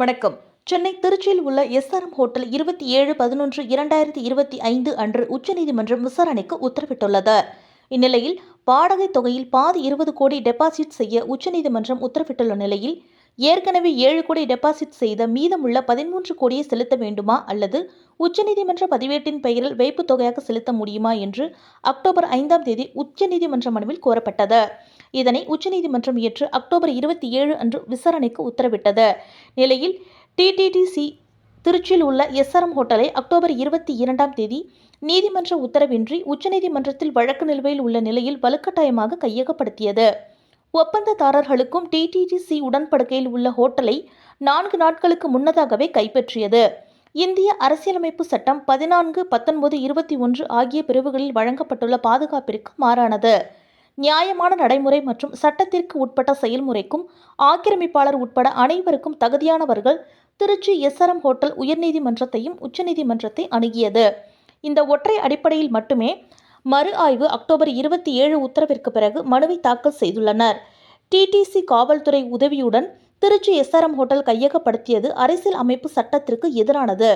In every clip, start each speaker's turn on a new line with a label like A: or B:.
A: வணக்கம். சென்னை திருச்சியில் உள்ள எஸ்ஆர்எம் ஹோட்டல் 27/11/2025 அன்று உச்சநீதிமன்றம் விசாரணைக்கு உத்தரவிட்டுள்ளது. இந்நிலையில் வாடகை தொகையில் பாதி 20 கோடி டெபாசிட் செய்ய உச்சநீதிமன்றம் உத்தரவிட்டுள்ள நிலையில் ஏற்கனவே 7 கோடி டெபாசிட் செய்த மீதமுள்ள 13 கோடியை செலுத்த வேண்டுமா அல்லது உச்சநீதிமன்ற பதிவேட்டின் பெயரில் வைப்பு தொகையாக செலுத்த முடியுமா என்று அக்டோபர் 5ஆம் தேதி உச்சநீதிமன்ற மனுவில் கோரப்பட்டது. இதனை உச்சநீதிமன்றம் ஏற்று அக்டோபர் 27 அன்று விசாரணைக்கு உத்தரவிட்டது. நிலையில் டிடிடிசி திருச்சியில் உள்ள எஸ்ஆர்எம் ஹோட்டலை அக்டோபர் 22ஆம் தேதி நீதிமன்ற உத்தரவின்றி உச்சநீதிமன்றத்தில் வழக்கு நிலுவையில் உள்ள நிலையில் வலுக்கட்டாயமாக கையகப்படுத்தியது. ஒப்பந்ததாரர்களுக்கும் டிடிடிசி உடன்படிக்கையில் உள்ள ஹோட்டலை 4 நாட்களுக்கு முன்னதாகவே கைப்பற்றியது. இந்திய அரசியலமைப்பு சட்டம் 14, 19, 21 ஆகிய பிரிவுகளில் வழங்கப்பட்டுள்ள பாதுகாப்பிற்கு மாறானது. நியாயமான நடைமுறை மற்றும் சட்டத்திற்கு உட்பட்ட செயல்முறைக்கும் ஆக்கிரமிப்பாளர் உட்பட அனைவருக்கும் தகுதியானவர்கள் திருச்சி எஸ்ஆர்எம் ஹோட்டல் உயர்நீதிமன்றத்தையும் உச்சநீதிமன்றத்தை அணுகியது. இந்த ஒற்றை அடிப்படையில் மட்டுமே மறு ஆய்வு அக்டோபர் 27 உத்தரவிற்கு பிறகு மனுவை தாக்கல் செய்துள்ளனர். டிடிசி காவல்துறை உதவியுடன் திருச்சி எஸ்ஆர்எம் ஹோட்டல் கையகப்படுத்தியது அரசியல் அமைப்பு சட்டத்திற்கு எதிரானது.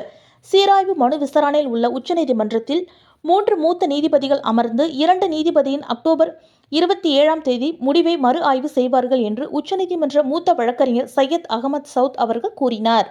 A: சீராய்வு மனு விசாரணையில் உள்ள உச்சநீதிமன்றத்தில் 3 மூத்த நீதிபதிகள் அமர்ந்து 2 நீதிபதியின் அக்டோபர் 27ஆம் தேதி முடிவை மறு ஆய்வு செய்வார்கள் என்று உச்சநீதிமன்ற மூத்த வழக்கறிஞர் சையத் அகமது சவுத் அவர்கள் கூறினார்.